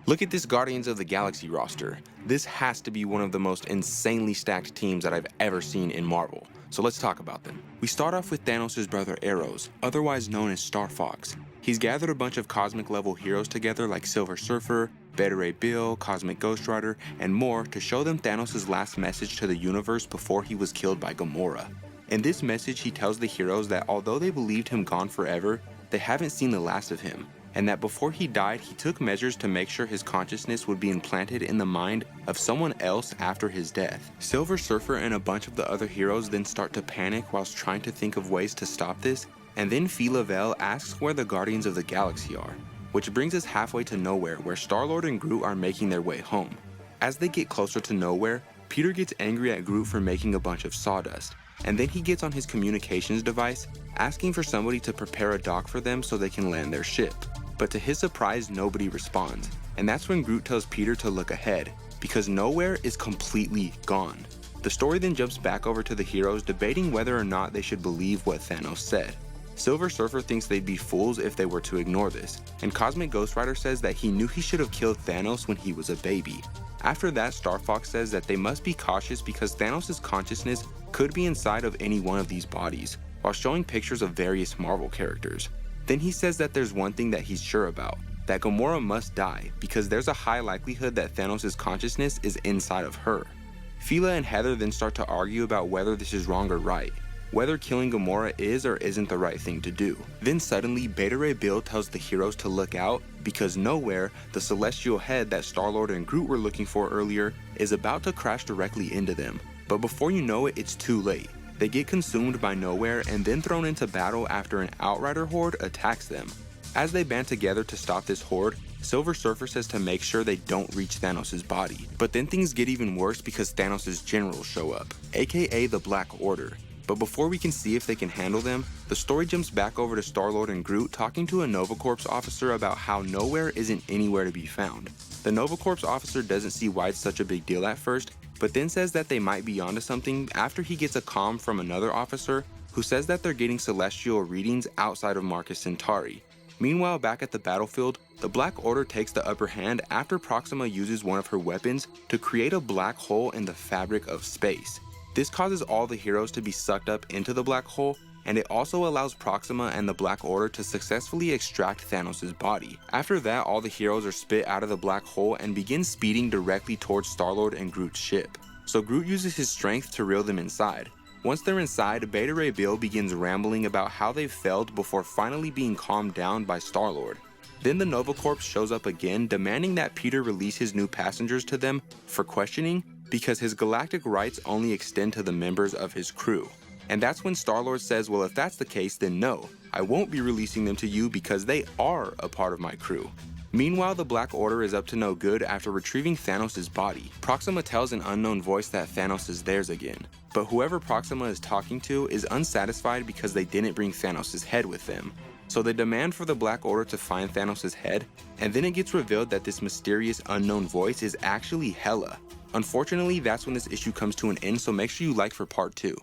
Look at this Guardians of the Galaxy roster. This has to be one of the most insanely stacked teams that I've ever seen in Marvel. So let's talk about them. We start off with Thanos' brother Eros, otherwise known as Star Fox. He's gathered a bunch of cosmic level heroes together like Silver Surfer, Beta Ray Bill, Cosmic Ghost Rider, and more to show them Thanos' last message to the universe before he was killed by Gamora. In this message, he tells the heroes that although they believed him gone forever, they haven't seen the last of him, and that before he died, he took measures to make sure his consciousness would be implanted in the mind of someone else after his death. Silver Surfer and a bunch of the other heroes then start to panic whilst trying to think of ways to stop this, and then Fila Vel asks where the Guardians of the Galaxy are, which brings us halfway to Nowhere, where Star-Lord and Groot are making their way home. As they get closer to Nowhere, Peter gets angry at Groot for making a bunch of sawdust, and then he gets on his communications device, asking for somebody to prepare a dock for them so they can land their ship. But to his surprise, nobody responds, and that's when Groot tells Peter to look ahead, because Nowhere is completely gone. The story then jumps back over to the heroes debating whether or not they should believe what Thanos said. Silver Surfer thinks they'd be fools if they were to ignore this, and Cosmic Ghost Rider says that he knew he should have killed Thanos when he was a baby. After that, Star Fox says that they must be cautious because Thanos' consciousness could be inside of any one of these bodies, while showing pictures of various Marvel characters. Then he says that there's one thing that he's sure about, that Gamora must die because there's a high likelihood that Thanos' consciousness is inside of her. Fila and Heather then start to argue about whether this is wrong or right, whether killing Gamora is or isn't the right thing to do. Then suddenly, Beta Ray Bill tells the heroes to look out because Nowhere, the celestial head that Star-Lord and Groot were looking for earlier, is about to crash directly into them. But before you know it, it's too late. They get consumed by Nowhere and then thrown into battle after an Outrider horde attacks them. As they band together to stop this horde, Silver Surfer says to make sure they don't reach Thanos' body. But then things get even worse because Thanos' generals show up, aka the Black Order. But before we can see if they can handle them, the story jumps back over to Star-Lord and Groot talking to a Nova Corps officer about how Nowhere isn't anywhere to be found. The Nova Corps officer doesn't see why it's such a big deal at first, but then says that they might be onto something after he gets a comm from another officer who says that they're getting celestial readings outside of Marcus Centauri. Meanwhile, back at the battlefield, the Black Order takes the upper hand after Proxima uses one of her weapons to create a black hole in the fabric of space. This causes all the heroes to be sucked up into the black hole, and it also allows Proxima and the Black Order to successfully extract Thanos' body. After that, all the heroes are spit out of the black hole and begin speeding directly towards Star-Lord and Groot's ship. So Groot uses his strength to reel them inside. Once they're inside, Beta Ray Bill begins rambling about how they've failed before finally being calmed down by Star-Lord. Then the Nova Corps shows up again, demanding that Peter release his new passengers to them for questioning, because his galactic rights only extend to the members of his crew. And that's when Star-Lord says, well, if that's the case, then no, I won't be releasing them to you because they are a part of my crew. Meanwhile, the Black Order is up to no good after retrieving Thanos' body. Proxima tells an unknown voice that Thanos is theirs again, but whoever Proxima is talking to is unsatisfied because they didn't bring Thanos' head with them. So they demand for the Black Order to find Thanos' head, and then it gets revealed that this mysterious unknown voice is actually Hela. Unfortunately, that's when this issue comes to an end, so make sure you like for part 2.